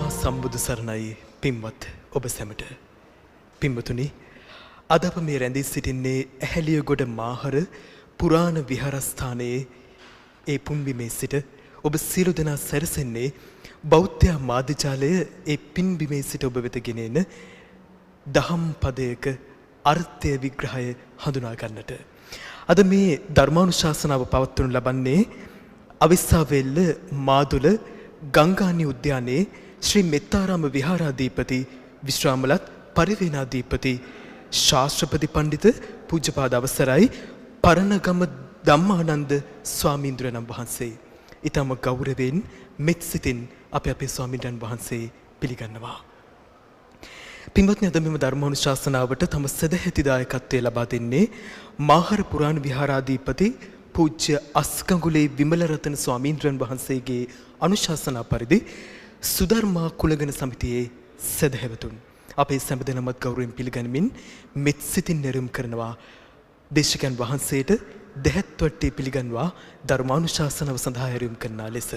සම්මා සම්බුදු සරණයි පින්වත් ඔබ සැමට. පින්වතුනි, අද අප මේ රැඳී සිටින්නේ ඇහැලියගොඩ මාහර පුරාණ විහාරස්ථානයේ ඒ පුන්බිමේ සිට ඔබ සියලු දෙනා සැරසෙන්නේ බෞද්ධ මාධ්‍යාලය ඒ පින්බිමේ සිට ඔබ වෙත ගෙනෙන දහම් පදයක අර්ථය විග්‍රහය හඳුනා ගන්නට. අද මේ ධර්මානුශාසනාව පවත්වනු ලබන්නේ අවිස්සාවේල්ල මාදුල ගංගානි උද්‍යානයේ ශ්‍රී මෙත්තාරාම විහාරාධිපති විශ්‍රාමලත් පරිවේනාධිපති ශාස්ත්‍රපති පඬිත පූජ්‍යපාද අවසරයි පරණගම ධම්මානන්ද ස්වාමීන්ද්‍රයන් වහන්සේ. ඊටම ගෞරවයෙන් මෙත් සිතින් අපේ ස්වාමීන්ද්‍රයන් වහන්සේ පිළිගන්නවා. පින්වත්නි, අද මෙම ධර්මානුශාසනාවට තම සදැහැති දායකත්වය ලබා දෙන්නේ මාහර පුරාණ විහාරාධිපති පූජ්‍ය අස්ගඟුලේ විමලරතන ස්වාමීන්ද්‍රයන් වහන්සේගේ අනුශාසනා පරිදි සුධර්මා කුලගණ සමිතියේ සදහැවතුන්. අපේ සැමදෙනමත් ගෞරවයෙන් පිළිගනිමින් මෙත් සිතින් නිරම් කරනවා. දේශකයන් වහන්සේට දෙහත් වට්ටේ පිළිගන්වා ධර්මානුශාසනාව සඳහා හැරයුම් කරනා ලෙස.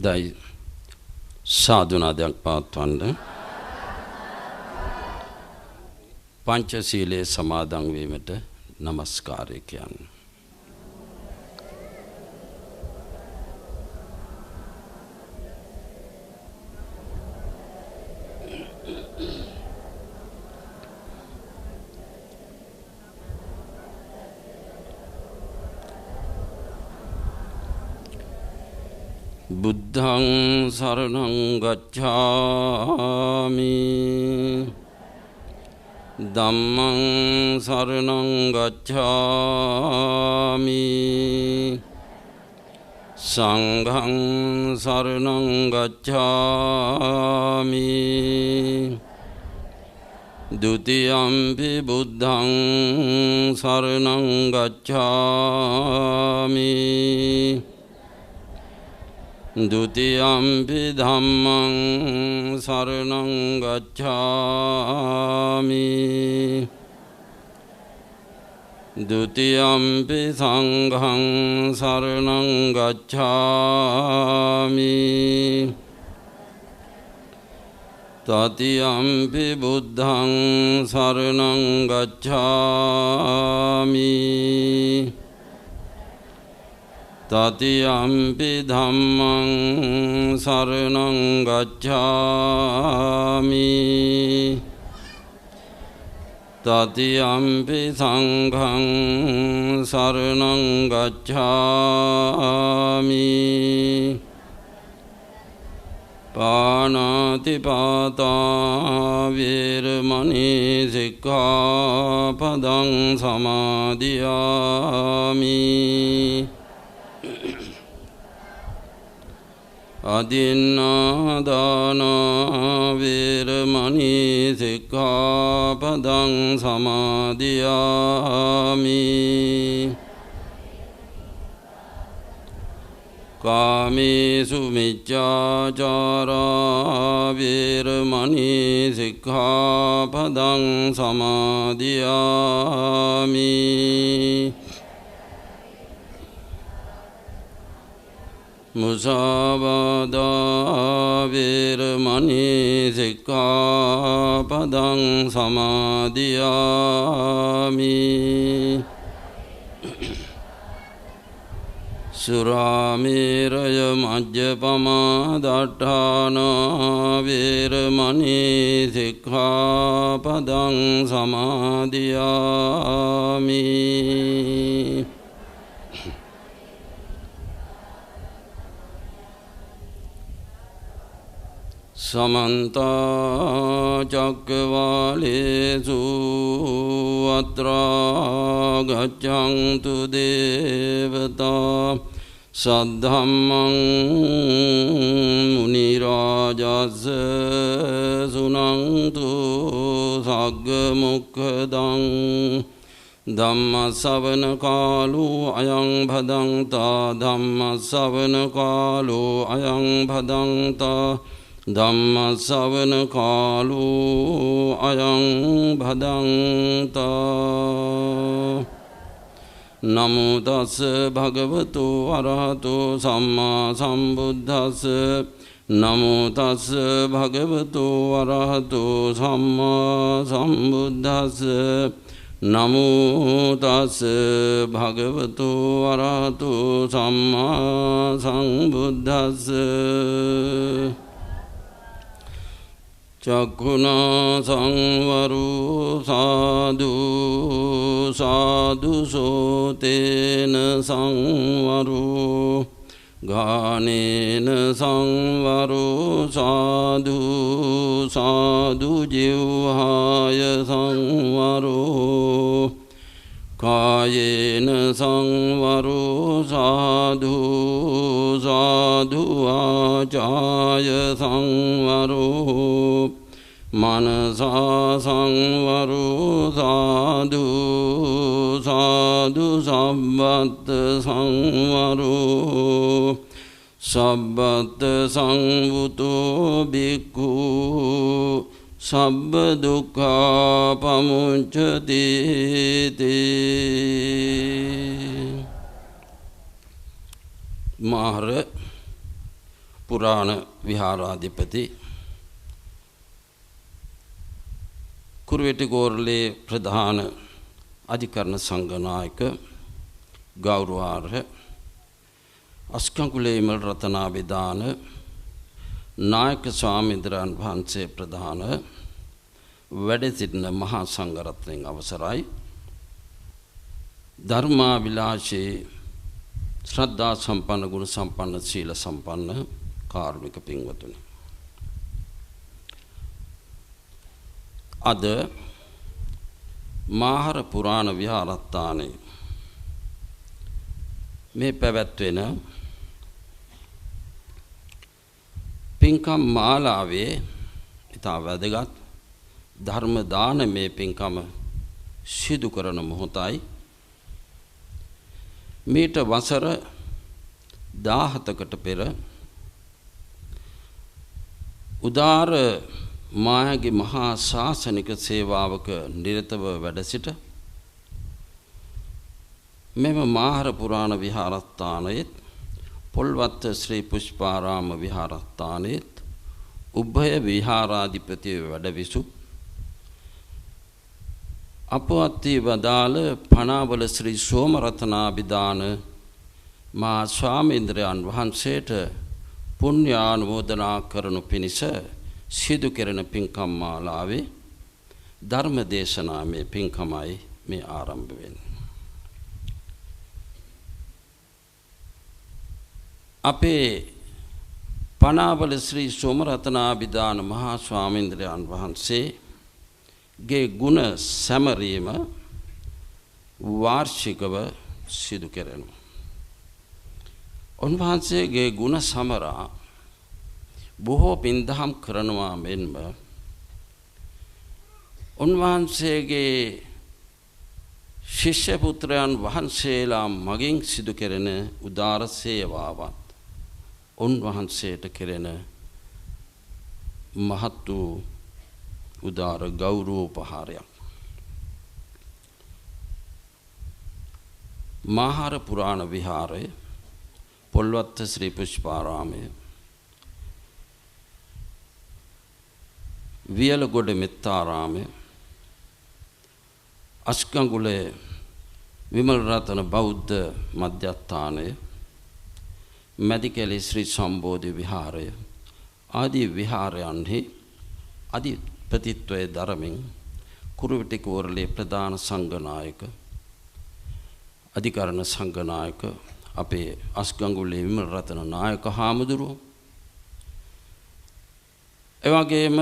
දයි සාදුනාදයක් පවත්වන්න. පංචශීලයේ සමාදන් වීමට නමස්කාරය කියන්න. බුද්ධං සරණං ගච්ඡාමි ධම්මං සරණං ගච්ඡාමි සංඝං සරණං ගච්ඡාමි ဒုတိယံ පි බුද්ධං සරණං ගච්ඡාමි ဒုတိယံ පි ධම්මං සරණං ගච්ඡාමි ဒုတိယံ පි සංඝං සරණං ගච්ඡාමි တတိယံ පි බුද්ධං සරණං ගච්ඡාමි တတိယံ පි ධම්මං සරණං ගච්ඡාමි တတိယံ පි සංඝං සරණං ගච්ඡාමි පාණාති පාතා වේරමණී සික්ඛාපදං සමාදියාමි อดินนาดานาเวรมณีสิกขาปดังสมาธิยามิกามิสุมิจฉาจาราเวรมณีสิกขาปดังสมาธิยามิ มุสาวาทาเวรมณีสิกขาปดังสมาธิยามิ สุราเมรยมัจจปมาดัฏฐานาเวรมณีสิกขาปดังสมาธิยามิ समन्ता चक्रवालेषु अत्रा गच्छन्तु देवता सद्धम्मं मुनिराजस्य शृणन्तु सग्मुखदं धम्मश्रवणकालो अयं भदन्ता धम्मश्रवणकालो अयं भदन्ता धम्मश्रवणकालो अयं भदन्ता නමෝ තස් භගවතු අරහතෝ සම්මා සම්බුද්දස්ස නමෝ තස් භගවතු අරහතෝ සම්මා සම්බුද්දස්ස නමෝ තස් භගවතු අරහතෝ සම්මා සම්බුද්දස්ස චක්ඛුනා සංවරෝ සාදු සාදු සෝතේන සංවරෝ ගානේන සංවරෝ සාදු සාදු ජීවහාය සංවරෝ කායේන සංවරෝ සාදු සාදු ආචාය සංවරෝ මනසා සංවරෝ සාදු සාදු සම්බත් සංවරෝ සබ්බත් සංවුතෝ බික්ඛු සබ්බ දුක්ඛා පමුච්ඡති මාහර පුරාණ විහාරාධිපති කුරුවෙටිගෝරළේ ප්‍රධාන අධිකරණ සංඝනායක ගෞරවාර්හ අස්කංකුලේ විමල රතනාභිදාන නායක ස්වාමීන්ද්‍රයන් වහන්සේ ප්‍රධාන වැඩ සිටින මහා සංඝරත්නයන් අවසරයි ධර්මා විලාශේ ශ්‍රද්ධා සම්පන්න ගුණ සම්පන්න සීල සම්පන්න කාරුණික පින්වතුනි අද මාහර පුරාණ විහාරස්ථානයේ මේ පැවැත්වෙන පින්කම් මාලාවේ ඉතා වැදගත් ධර්ම දානමය පින්කම සිදු කරන මොහොතයි මීට වසර 17කට පෙර උදාර මායාගේ මහා ශාසනික සේවාවක නිරතව වැඩ සිට මෙම මාහර පුරාණ විහාරස්ථානයේ පොල්වත්ත ශ්‍රී පුෂ්පාරාම විහාරස්ථානයේ උභය විහාරාධිපති වැඩවිසු අපවත්ති වදාළ පනාවල ශ්‍රී සෝමරතනාභිදාන මා ස්වාමීන්ද්‍රයන් වහන්සේට පුණ්‍යානුමෝදනා කරනු පිණිස සිදු කෙරෙන පින්කම් මාලාවේ ධර්ම දේශනාමය පින්කමයි මේ ආරම්භ වෙන්නේ. අපේ පනාවල ශ්‍රී සෝමරතනාභිදාන මහා ස්වාමීන්ද්‍රයන් වහන්සේගේ ගුණ සැමරීම වාර්ෂිකව සිදු කෙරෙනවා. උන්වහන්සේගේ ගුණ සමරා බොහෝ පින්දහම් කරනවා මෙන්ම උන්වහන්සේගේ ශිෂ්‍ය පුත්‍රයන් වහන්සේලා මගින් සිදු කෙරෙන උදාර සේවාවත් උන්වහන්සේට කෙරෙන මහත් වූ උදාර ගෞරවෝපහාරයක්. මාහර පුරාණ විහාරය පොල්වත්ත ශ්‍රී පුෂ්පාරාමයේ වියලගොඩ මෙත්තාරාමයේ අස්කංගුලේ විමල රතන බෞද්ධ මධ්‍යස්ථානයේ මැදිකැලේ ශ්‍රී සම්බෝධි විහාරය ආදී විහාරයන්හි අධිපතිත්වයේ දරමින් කුරුවිටිකෝරළේ ප්‍රධාන සංඝනායක අධිකරණ සංඝනායක අපේ අස්ගංගුලේ විමල රතන නායක හාමුදුරුවෝ එවැගේම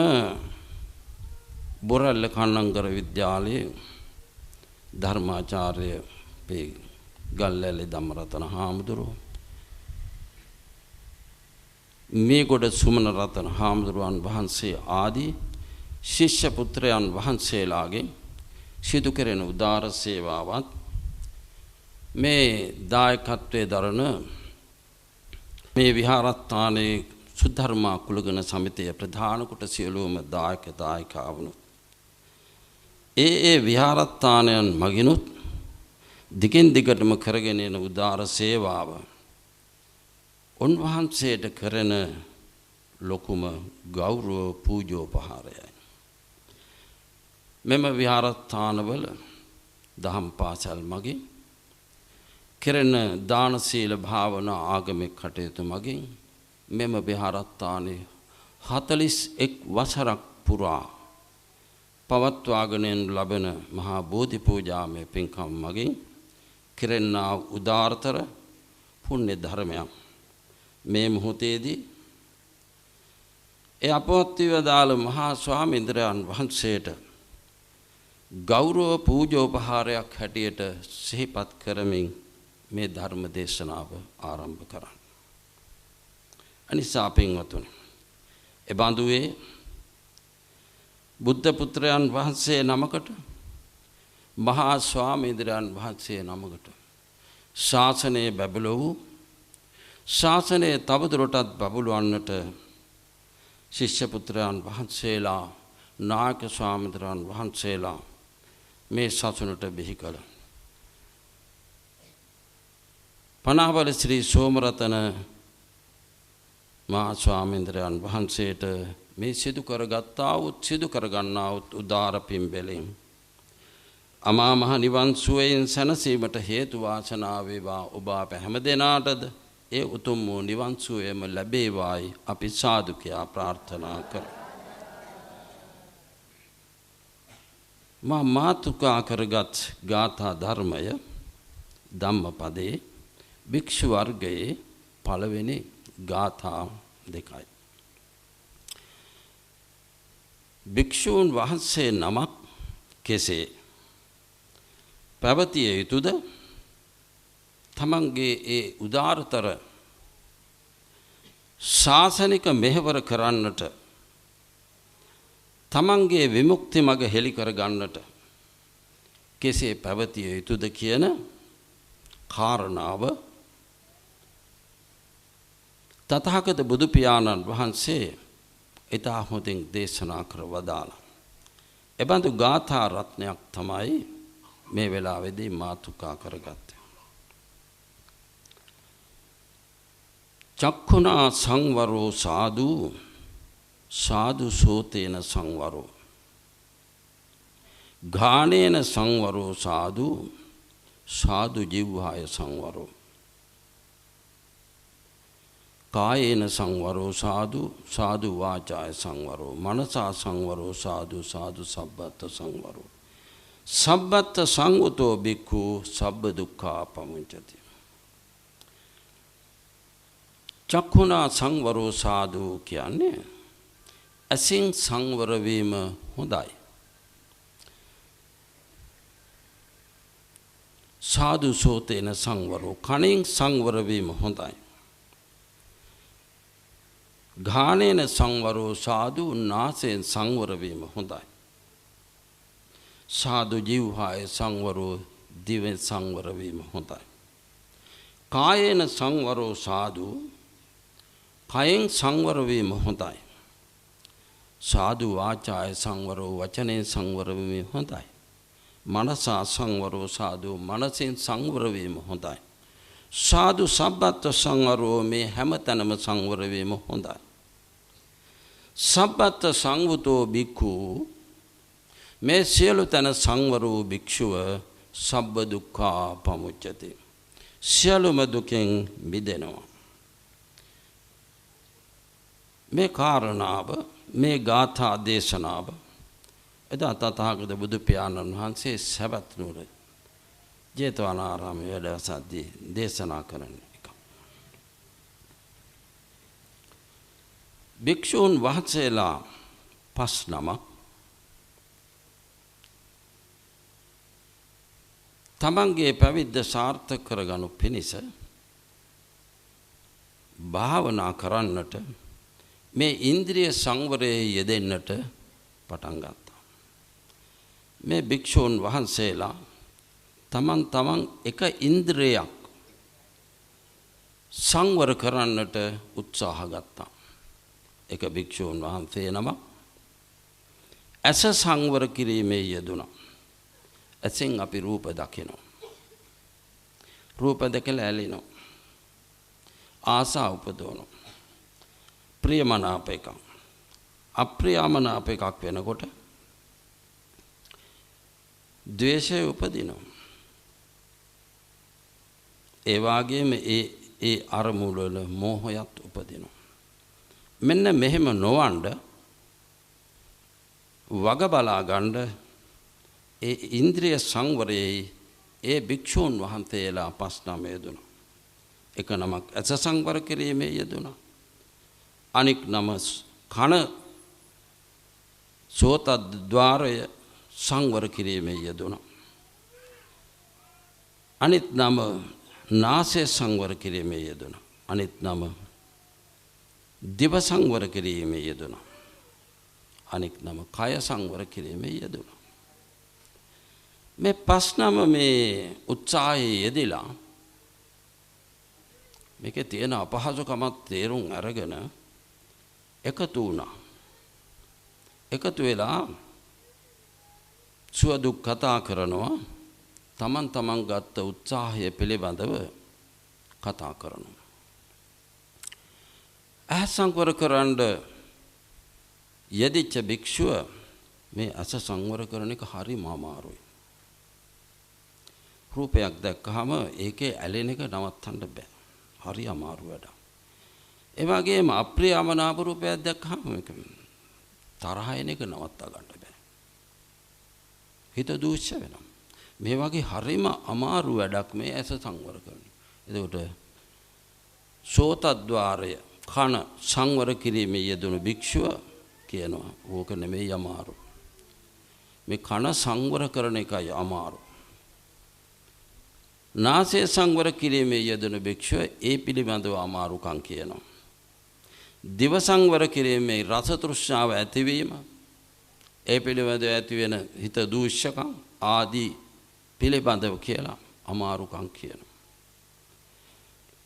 බොරැල්ල කන්නංගර විද්‍යාලයේ ධර්මාචාර්ය පේ ගල්ලැලේ ධම්මරතන හාමුදුරුවෝ මේගොඩ සුමන රතන හාමුදුරුවන් වහන්සේ ආදී ශිෂ්‍ය පුත්‍රයන් වහන්සේලාගේ සිදු කෙරෙන උදාර සේවාවත් මේ දායකත්වයේ දරන මේ විහාරස්ථානයේ සුද්ධර්මා කුලගණ සමිතිය ප්‍රධාන කොට සියලුම දායක දායිකාවනුත් ඒ විහාරස්ථානයන් මගිනුත් දිගින් දිගටම කරගෙන යන උදාර සේවාව උන්වහන්සේට කරන ලොකුම ගෞරව පූජෝපහාරයයි. මෙම විහාරස්ථානවල දහම් පාසල් මගින් කෙරෙන දාන සීල භාවනා ආගමික කටයුතු මගින් මෙම විහාරස්ථානයේ 41 වසරක් පුරා පවත්වාගෙන ලබන මහා බෝධි පූජාමය පින්කම් මගින් කෙරෙනා උදාරතර පුණ්‍ය ධර්මයක් මේ මොහොතේදී ඒ අපවත් වේදාල මහා ස්වාමීන්ද්‍රයන් වහන්සේට ගෞරව පූජෝපහාරයක් හැටියට සිහිපත් කරමින් මේ ධර්ම දේශනාව ආරම්භ කරන්න. අනිසා පින්වතුනි, ඒ බඳුවේ බුද්ධ පුත්‍රයන් වහන්සේ නමකට මහා ස්වාමීන්ද්‍රයන් වහන්සේ නමකට ශාසනයේ බැබළ වූ ශාසනයේ තවදුරටත් බබළුවන්නට ශිෂ්‍ය පුත්‍රයන් වහන්සේලා නායක ස්වාමීන්ද්‍රයන් වහන්සේලා මේ සසුනට බිහි කළ පනාවල ශ්‍රී සෝමරතන මහා ස්වාමීන්ද්‍රයන් වහන්සේට මේ සිදු කරගත්තා වූ සිදු කරගන්නා වූ උදාර පින්බෙලින් අමා මහ නිවන් සුවයෙන් සැනසීමට හේතු වාසනා වේවා. ඔබ අප හැම දෙනාටද ඒ උතුම් වූ නිවන් සුවයම ලැබේවායි අපි සාදු කියා ප්‍රාර්ථනා කරමු. මාතුකා කරගත් ගාථා ධර්මය ධම්මපදයේ භික්ෂු වර්ගයේ පළවෙනි ගාථා දෙකයි. භික්ෂූන් වහන්සේ නමක් කෙසේ පැවතිය යුතුද? තමන්ගේ ඒ උදාරතර ශාසනික මෙහෙවර කරන්නට, තමන්ගේ විමුක්ති මඟ හෙළි කර ගන්නට කෙසේ පැවතිය යුතුද කියන කාරණාව තථාගත බුදු පියාණන් වහන්සේ ඊතා හොඳින් දේශනා කර වදාළා. එබඳු ගාථා රත්නයක් තමයි මේ වෙලාවේදී මාතුකා කරගත්තේ. චක්ඛුනා සංවරෝ සාදු සාදු සෝතේන සංවරෝ ඝානේන සංවරෝ සාදු සාදු ජීවහාය සංවරෝ කායේන සංවරෝ සාදු සාදු වාචාය සංවරෝ මනසා සංවරෝ සාදු සාදු සබ්බත් සංවරෝ සබ්බත් සංවතෝ බික්ඛු සබ්බ දුක්ඛා පමුංචති. චක්ඛුනා සංවරෝ සාදු කියන්නේ ඇසින් සංවර වීම හොඳයි. සාදු සෝතේන සංවරෝ කණෙන් සංවර වීම හොඳයි. ඝානේන සංවරෝ සාදු නාසයෙන් සංවර වීම හොඳයි. සාදු ජීවහාය සංවරෝ දිවෙන් සංවර වීම හොඳයි. කායේන සංවරෝ සාදු කයෙන් සංවර වීම හොඳයි. සාදු වාචාය සංවරෝ වචනෙන් සංවර වීම හොඳයි. මනසා සංවරෝ සාදු මනසෙන් සංවර වීම හොඳයි. සාදු සබ්බත් සංවරෝ මේ හැමතැනම සංවර වීම හොඳයි. සබ්බත් සංවතෝ බික්ඛු මේ සියලු තැන සංවර වූ භික්ෂුව සබ්බ දුක්ඛා පමුච්චති සියලුම දුකෙන් මිදෙනවා. මේ කාරණාව මේ ගාථා දේශනාව එදා තථාගත බුදු පියාණන් වහන්සේ සවැත් නුවර ජේතවනාරාමයේ වැඩසද්දී දේශනා කරන එක. භික්ෂූන් වහන්සේලා 5 නමක් තමන්ගේ පැවිද්ද සාර්ථක කරගනු පිණිස භාවනා කරන්නට මේ ඉන්ද්‍රිය සංවරයේ යෙදෙන්නට පටන් ගත්තා. මේ භික්ෂූන් වහන්සේලා තමන් එක ඉන්ද්‍රියක් සංවර කරන්නට උත්සාහ ගත්තා. එක භික්ෂූන් වහන්සේ නමක් ඇස සංවර කිරීමේ යෙදුණා. ඇසෙන් අපි රූප දකිනවා. රූප දැකලා ඇලෙනවා. ආසා උපදවනවා. ප්‍රියමනාප එකක්. අප්‍රියමනාප එකක් වෙනකොට ද්වේෂය උපදිනවා. ඒ වගේම ඒ අරමුණු වල මෝහයත් උපදිනවා. මෙන්න මෙහෙම නොවන්න වග බලා ගන්න ඒ ඉන්ද්‍රිය සංවරයේ ඒ භික්ෂූන් වහන්සේලා 5 යෙදුණා. එක නමක් ඇස සංවර කිරීමේ යෙදුණා. අනික් නම කන සෝතද්්වාරය සංවර කිරීමේ යෙදුණා. අනිත් නම නාසය සංවර කිරීමේ යෙදුණා. අනිත් නම දිව සංවර කිරීමේ යෙදුණා. අනික් නම කය සංවර කිරීමේ යෙදුණා. මේ 5 මේ උත්සාහයේ යෙදিলা මේකේ තියෙන අපහසුකමත් තේරුම් අරගෙන එකතු වුණා. එකතු වෙලා සුව දුක් කතා කරනවා. තමන් ගත්ත උත්සාහය පිළිබඳව කතා කරනවා. ඇස සංවර කරන්න යෙදිච්ච භික්ෂුව මේ ඇස සංවර කරන එක හරිම අමාරුයි. රූපයක් දැක්කහම ඒකේ ඇලෙන එක නවත්තන්න බෑ. හරි අමාරු වැඩක්. ඒ වගේම අප්‍රියමනාප රූපයක් දැක්කහම මේක තරහ එන එක නවත්තා ගන්න බෑ. හිත දූෂ්‍ය වෙනවා. මේ වගේ හරිම අමාරු වැඩක් මේ ඇස සංවර කරන. එතකොට සෝතද්්වාරය කන සංවර කිරීමේ යෙදුණු භික්ෂුව කියනවා ඕක නෙමෙයි අමාරු. මේ කන සංවර කරන එකයි අමාරු. නාසය සංවර කිරීමේ යෙදුණු භික්ෂුව ඒ පිළිබඳව අමාරුකම් කියනවා. දිව සංවර කිරීමේ රස තෘෂ්ණාව ඇතිවීම ඒ පිළිබඳව ඇති වෙන හිත දූෂ්‍යකම් ආදී පිළිබඳව කියලා අමාරුකම් කියනවා.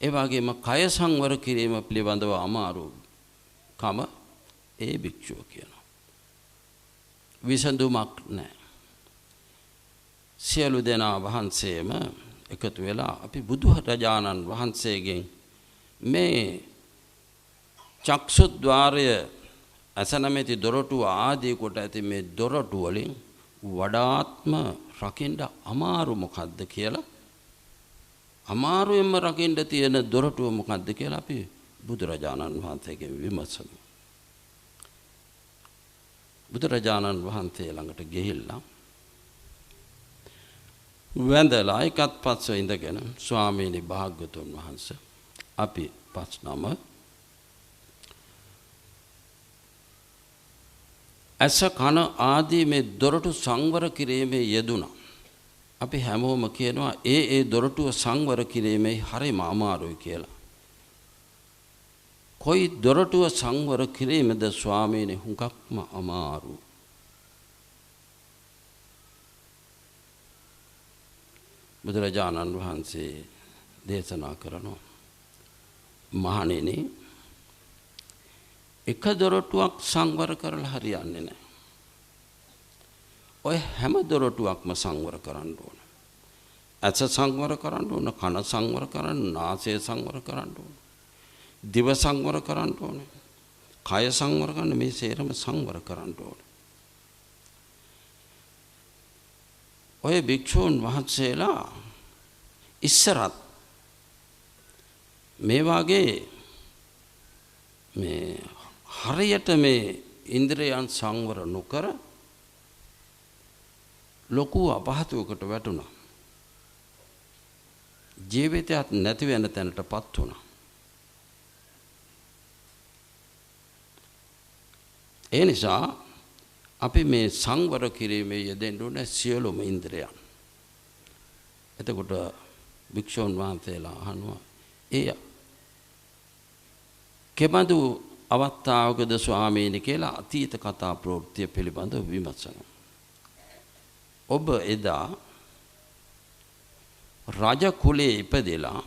ඒ වගේම කය සංවර කිරීම පිළිබඳව අමාරුකම ඒ භික්ෂුව කියනවා. විසඳුමක් නැහැ. සියලු දෙනා වහන්සේම එකතු වෙලා අපි බුදුරජාණන් වහන්සේගෙන් මේ චක්ෂුද්්වාරය ඇසනමැති දොරටුව ආදී කොට ඇති මේ දොරටු වලින් වඩාත්ම රකින්න අමාරු මොකද්ද කියලා අමාරුවෙන්ම රකින්න තියෙන දොරටුව මොකද්ද කියලා අපි බුදුරජාණන් වහන්සේගෙන් විමසමු. බුදුරජාණන් වහන්සේ ළඟට ගිහිල්ලා වැඳලා එකත් පස්ව ඉඳගෙන ස්වාමීනි භාග්‍යතුන් වහන්සේ අපි 5 ඇස කන ආදී මේ දොරටු සංවර කිරීමේ යෙදුණා. අපි හැමෝම කියනවා ඒ දොරටුව සංවර කිරීමේ හරිම අමාරුයි කියලා. කොයි දොරටුව සංවර කිරීමද ස්වාමීනි හුඟක්ම අමාරු. බුදුරජාණන් වහන්සේ දේශනා කරනවා මහණෙනි එක දොරටුවක් සංවර කරලා හරියන්නේ නැහැ. ඔය හැම දොරටුවක්ම සංවර කරන්න ඕන. ඇස සංවර කරන්න ඕන, කන සංවර කරන්න, නාසය සංවර කරන්න ඕන, දිව සංවර කරන්න ඕන, කය සංවර කරන්න, මේ සේරම සංවර කරන්න ඕන. ඔය භික්ෂූන් වහන්සේලා ඉස්සරත් මේ වාගේ මේ හරියට මේ ඉන්ද්‍රයන් සංවර නොකර ලොකු අපහසුවකට වැටුණා. ජීවිතයත් නැති වෙන තැනටපත් වුණා. ඒ නිසා අපි මේ සංවර කිරීමේ යෙදෙන්න ඕනේ සියලුම ඉන්ද්‍රයන්. එතකොට භික්ෂුන් වහන්සේලා අහනවා ඒ කෙබඳු අවස්ථාවකද ස්වාමීනි කියලා අතීත කතා ප්‍රවෘත්ති පිළිබඳව විමසනවා. ඔබ එදා රජ කුලේ ඉපදෙලා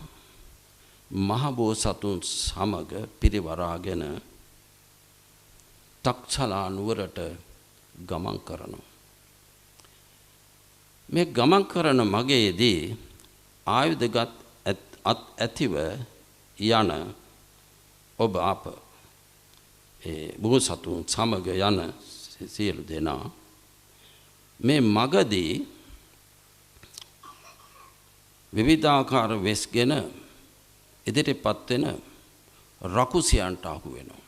මහ බෝසතුන් සමග පිරිවරාගෙන තක්ෂලා නුවරට ගමන් කරනවා. මේ ගමන් කරන මගේදී ආයුධගත් ඇතිව යන ඔබ අප බෝසතුන් සමග යන සියලු දෙනා මේ මගදී විවිධාකාර වෙස්ගෙන ඉදිරිපත් වෙන රකුසියන්ට අහු වෙනවා.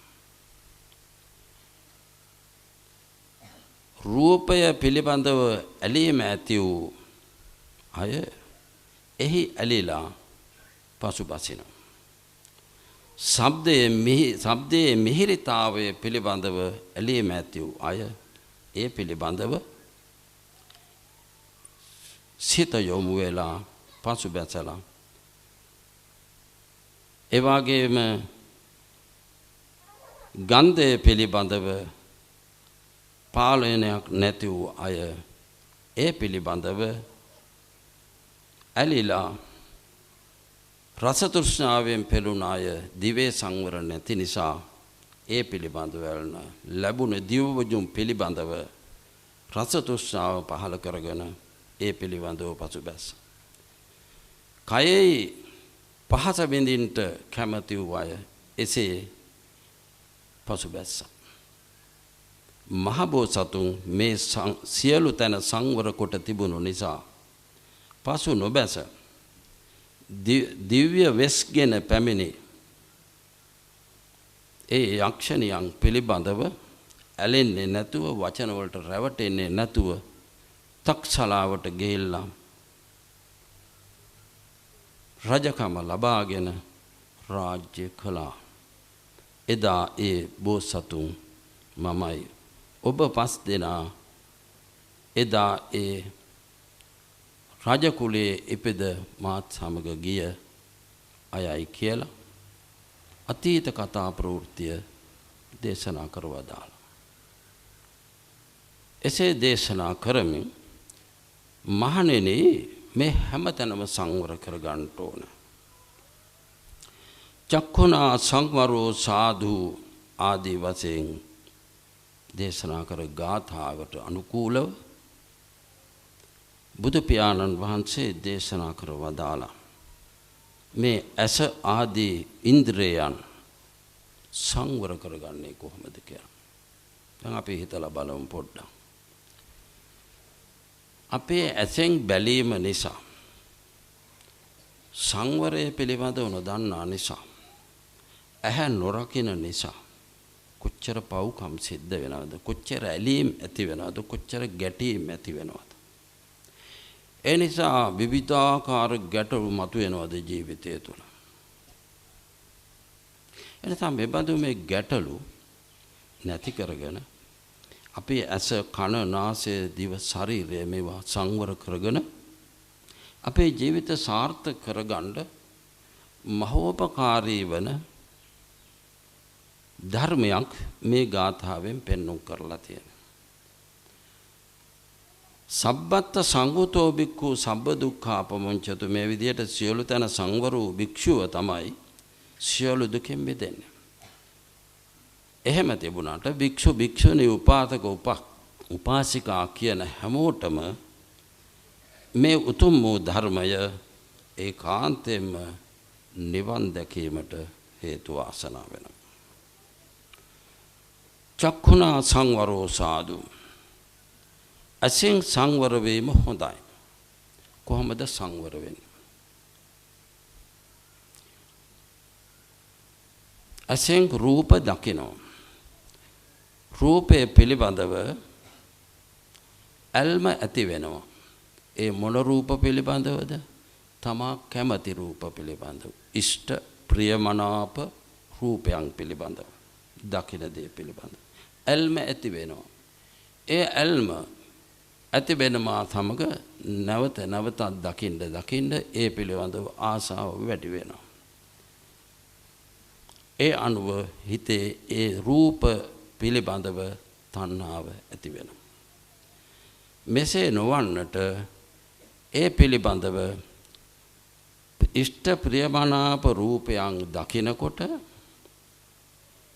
රූපය පිළිබඳව ඇලීම ඇති වූ අය එහි ඇලිලා පසුබසිනවා. ශබ්දයේ මිහිරිතාවය පිළිබඳව ඇලීම ඇති වූ අය ඒ පිළිබඳව සිත යොමු වෙලා පසුබැසලා ඒ වගේම ගන්ධය පිළිබඳව පාලනයක් නැති වූ අය ඒ පිළිබඳව ඇලිලා රස තෘෂ්ණාවෙන් පෙළුණ අය දිවේ සංවර නැති නිසා ඒ පිළිබඳව ලැබුණ දිවවජුම් පිළිබඳව රස තෘෂ්ණාව පහළ කරගෙන ඒ පිළිබඳව පසුබැස. කයෙහි පහස විඳින්නට කැමති වූ අය එසේ පසුබැස්සා. මහබෝසතුන් මේ සියලු තැන සංවර කොට තිබුණු නිසා පසු නොබැස දිව්‍ය වෙස්ගෙන පැමිණි ඒ යක්ෂණියන් පිළිබඳව ඇලෙන්නේ නැතුව වචන වලට රැවටෙන්නේ නැතුව තක්සලාවට ගෙහිලා රජකම ලබාගෙන රාජ්‍ය කළා. එදා ඒ බෝසතුන් මමයි ඔබ පස් දෙනා එදා ඒ රජ කුලයේ ඉපද මාත් සමග ගිය අයයි කියලා අතීත කතා ප්‍රවෘත්තිය දේශනා කරවදාලා. එසේ දේශනා කරමින් මහණෙනි මේ හැමතැනම සංවර කර ගන්න ඕන. චක්ඛුනා සංවරෝ සාධු ආදී වශයෙන් දේශනා කර ගාථාවට අනුකූලව බුදු පියාණන් වහන්සේ දේශනා කර වදාලා මේ ඇස ආදී ඉන්ද්‍රයන් සංවර කරගන්නේ කොහොමද කියලා. දැන් අපි හිතලා බලමු පොඩ්ඩක්. අපේ ඇසෙන් බැලීම නිසා සංවරය පිළිබඳව නොදන්නා නිසා ඇහැ නොරකින නිසා කොච්චර පව්කම් සිද්ධ වෙනවද, කොච්චර ඇලීම් ඇති වෙනවද, කොච්චර ගැටීම් ඇති වෙනවද. ඒ නිසා විවිධාකාර ගැටලු මතුවෙනවද ජීවිතය තුළ. එනිසා මෙබඳු මේ ගැටලු නැති කරගෙන අපි ඇස කන නාසය දිව ශරීරය මේවා සංවර කරගෙන අපේ ජීවිත සාර්ථක කරගන්න මහෝපකාරී වන ධර්මයක් මේ ගාථාවෙන් පෙන්වුම් කරලා තියෙනවා. සබ්බත්ත සංගතෝ බික්ඛු සබ්බ දුක්ඛාපමුංචතු මේ විදිහට සියලු තැන සංවර වූ භික්ෂුව තමයි සියලු දුකෙන් මිදෙන්නේ. එහෙම තිබුණාට භික්ෂු භික්ෂුණී උපාසක උපාසිකා කියන හැමෝටම මේ උතුම් වූ ධර්මය ඒකාන්තයෙන්ම නිවන් දැකීමට හේතු වාසනා වෙනවා. චක්ඛුනා සංවරෝ සාදු ඇසෙන් සංවර වීම හොඳයි. කොහොමද සංවර වෙන්නේ? ඇසෙන් රූප දකිනවා. රූපේ පිළිබඳව ඇල්ම ඇති වෙනවා. ඒ මොන රූප පිළිබඳවද? තමා කැමති රූප පිළිබඳව. ඉෂ්ට ප්‍රියමනාප රූපයන් පිළිබඳව. දකින දේ පිළිබඳව. ඇල්ම ඇති වෙනවා. ඒ ඇල්ම ඇති වෙනවා සමග නැවත නැවතත් දකින්න ඒ පිළිබඳව ආසාව වැඩි වෙනවා. ඒ අනුව හිතේ ඒ රූප පිළිබඳව තණ්හාව ඇති වෙනවා. මෙසේ නොවන්නට ඒ පිළිබඳව ඉෂ්ට ප්‍රියමනාප රූපයන් දකිනකොට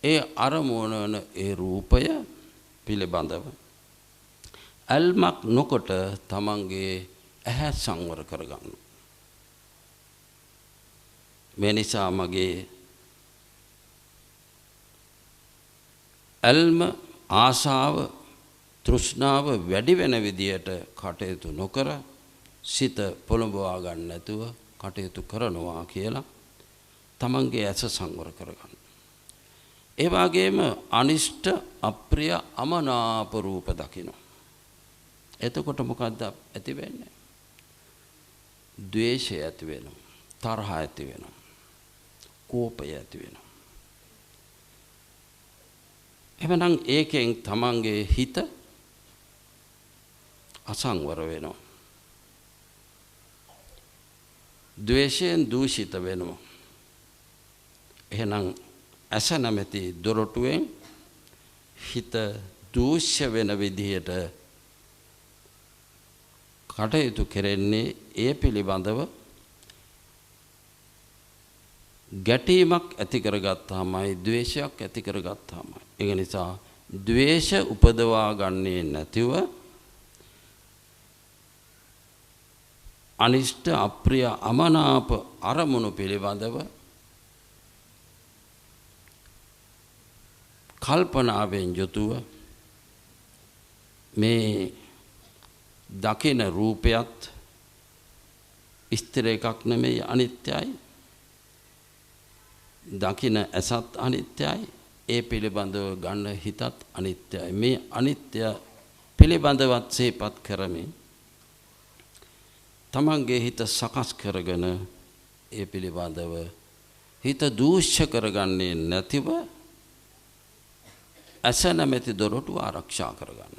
ඒ අරමුණන ඒ රූපය පිළිබඳව අල්මක් නොකොට තමන්ගේ ඇහැ සංවර කරගන්න. මේ නිසා මගේ ඇල්ම ආශාව තෘෂ්ණාව වැඩි වෙන විදියට කටයුතු නොකර සිත පොළඹවා ගන්න නැතුව කටයුතු කරනවා කියලා තමන්ගේ ඇස සංවර කරගන්න. ඒ වගේම අනිෂ්ට අප්‍රිය අමනාප රූප දකින්න. එතකොට මොකද්ද ඇති වෙන්නේ? ද්වේෂය ඇති වෙනවා. තරහ ඇති වෙනවා. කෝපය ඇති වෙනවා. එවනම් ඒකෙන් තමන්ගේ හිත අසංවර වෙනවා. ද්වේෂයෙන් දූෂිත වෙනවා. එහෙනම් ඇස නැමැති දොරටුවෙන් හිත දූෂ්‍ය වෙන විදිහට කටයුතු කෙරෙන්නේ ඒ පිළිබඳව ගැටීමක් ඇති කරගත්තාමයි ද්වේෂයක් ඇති කරගත්තාමයි. ඒ නිසා ද්වේෂ උපදවා ගන්නේ නැතිව අනිෂ්ට අප්‍රිය අමනාප අරමුණු පිළිබඳව කල්පනාවෙන් යුතුව මේ දකින රූපයත් ස්ථිර එකක් නෙමෙයි අනිත්‍යයි. දකින ඇසත් අනිත්‍යයි. ඒ පිළිබඳව ගන්න හිතත් අනිත්‍යයි. මේ අනිත්‍ය පිළිබඳවත් සිහිපත් කරමින් තමන්ගේ හිත සකස් කරගෙන ඒ පිළිබඳව හිත දූෂ්‍ය කරගන්නේ නැතිව ඇස නැමැති දොරටුව ආරක්ෂා කරගන්න.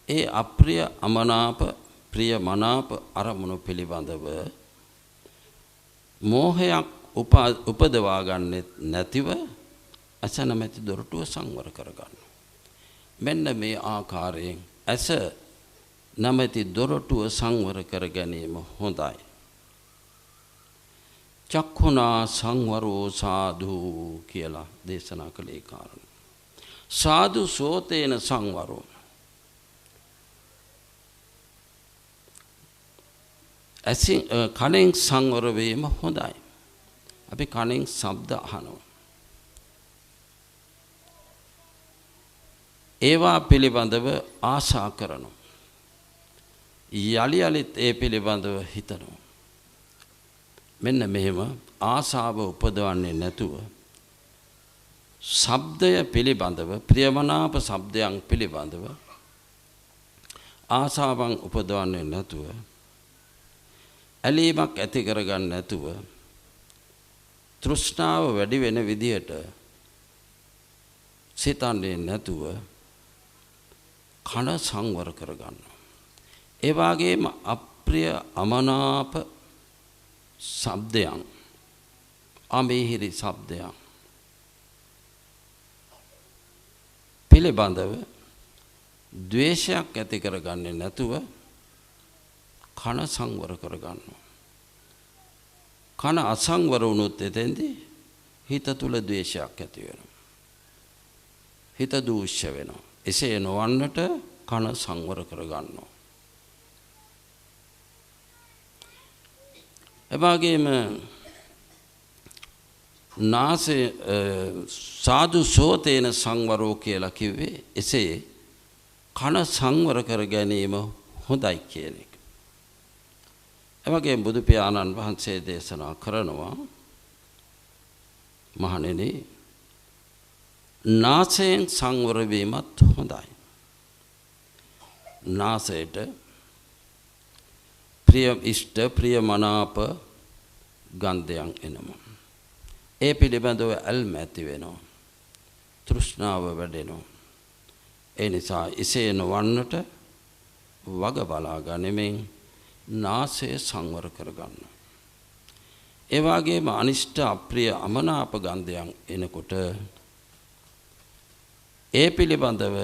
ඒ අප්‍රිය අමනාප ප්‍රිය මනාප අරමුණු පිළිබඳව මෝහයක් උපදවා ගන්නෙත් නැතිව ඇස නැමැති දොරටුව සංවර කරගන්න. මෙන්න මේ ආකාරයෙන් ඇස නැමැති දොරටුව සංවර කර ගැනීම හොඳයි. චක්ඛුනා සංවරෝ සාධු කියලා දේශනා කළේ කාරණා. සාධු සෝතේන සංවරෝ. ඇසින් කනෙන් සංවර වීම හොඳයි. අපි කනෙන් ශබ්ද අහනවා. ඒවා පිළිබඳව ආශා කරනවා. යලි යලිත් ඒ පිළිබඳව හිතනවා. මෙන්න මෙහෙම ආශාව උපදවන්නේ නැතුව ශබ්දය පිළිබඳව ප්‍රියමනාප ශබ්දයන් පිළිබඳව ආශාවන් උපදවන්නේ නැතුව ඇලීමක් ඇති කරගන්න නැතුව තෘෂ්ණාව වැඩි වෙන විදියට සිතන්නේ නැතුව කන සංවර කරගන්න. ඒ වගේම අප්‍රිය අමනාප ශබ්දයන් අමීහිරි ශබ්දයන් පිළිබඳව ද්වේෂයක් ඇති කරගන්නේ නැතුව කන සංවර කරගන්නවා. කන අසංවර වුණොත් එතෙන්දී හිත තුල ද්වේෂයක් ඇති වෙනවා. හිත දූෂ්‍ය වෙනවා. එසේ නොවන්නට කන සංවර කරගන්නවා. එවාගෙම නාසය සාදු සෝතේන සංවරෝ කියලා කිව්වේ එසේ කන සංවර කර ගැනීම හොඳයි කියන එක. එවගේ බුදු පියාණන් වහන්සේ දේශනා කරනවා මහණෙනි නාසයෙන් සංවර වීමත් හොඳයි. නාසයට ප්‍රිය ඉෂ්ට ප්‍රිය මනාප ගන්ධයන් එනවා. ඒ පිළිබඳව ඇල්ම ඇති වෙනවා. තෘෂ්ණාව වැඩෙනවා. ඒ නිසා එසේ නොවන්නට වග බලා ගනිමින් නාසය සංවර කරගන්න. ඒ වගේම අනිෂ්ට අප්‍රිය අමනාප ගන්ධයන් එනකොට ඒ පිළිබඳව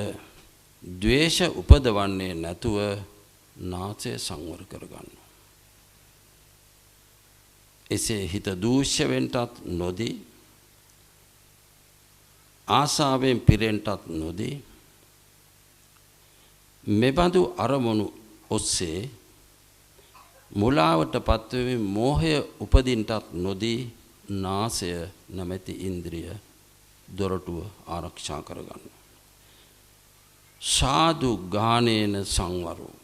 ද්වේෂ උපදවන්නේ නැතුව නාසය සංවර කරගන්න. එසේ හිත දූෂ්‍ය වෙන්නටත් නොදී ආසාවෙන් පිරෙන්නටත් නොදී මෙබඳු අරමුණු ඔස්සේ මුලාවට පත්වෙමින් මෝහය උපදින්නටත් නොදී නාසය නැමැති ඉන්ද්‍රිය දොරටුව ආරක්ෂා කරගන්න. සාදු ගානේන සංවරෝ.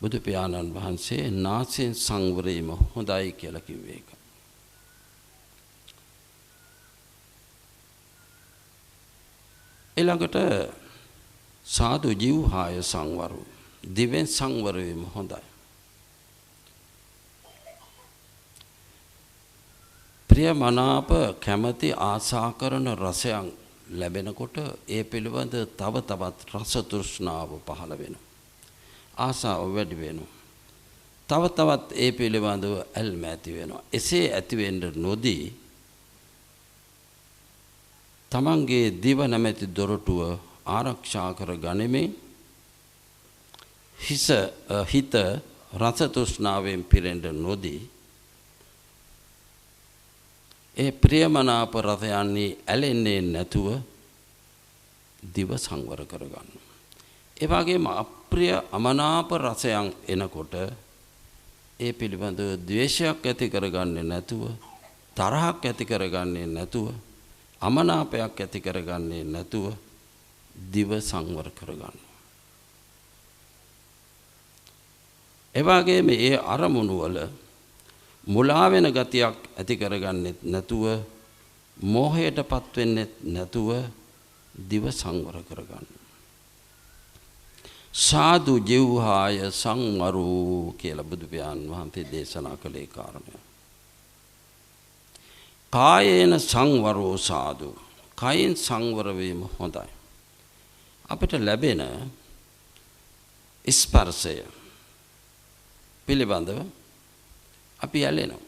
බුදු පියාණන් වහන්සේ නාසයෙන් සංවරීම හොඳයි කියලා කිව්වේ ඒක. ඊළඟට සාදු ජීවහාය සංවරෝ. දිවෙන් සංවර වීම හොඳයි. ප්‍රියමනාප කැමැති ආසා කරන රසයන් ලැබෙනකොට ඒ පිළිබඳ තව තවත් රස තෘෂ්ණාව පහළ වෙනවා. ආසාව වැඩි වෙනවා. තව තවත් ඒ පිළිබඳව ඇල්ම ඇති වෙනවා. එසේ ඇති වෙන්න නොදී තමන්ගේ දිව නැමැති දොරටුව ආරක්ෂා කර ගනිමින් හිත රස තෘෂ්ණාවෙන් පිරෙන්න නොදී ඒ ප්‍රියමනාප රසයන්හි ඇලෙන්නේ නැතුව දිව සංවර කරගන්න. ඒ වගේම අප්‍රිය අමනාප රසයන් එනකොට ඒ පිළිබඳව ද්වේෂයක් ඇති කරගන්නේ නැතුව, තරහක් ඇති කරගන්නේ නැතුව, අමනාපයක් ඇති කරගන්නේ නැතුව දිව සංවර කරගන්න. ඒ වගේම ඒ අරමුණු වල මුලා වෙන ගතියක් ඇති කරගන්නෙත් නැතුව, මෝහයටපත් වෙන්නෙත් නැතුව දිව සංවර කරගන්න. සාදු ජීවහාය සංවරෝ කියලා බුදු පියාණන් වහන්සේ දේශනා කළේ කාරණය. කායේන සංවරෝ සාදු. කයින් සංවර වීම හොඳයි. අපිට ලැබෙන ස්පර්ශය පිළිබඳව අපි ඇලෙනවා.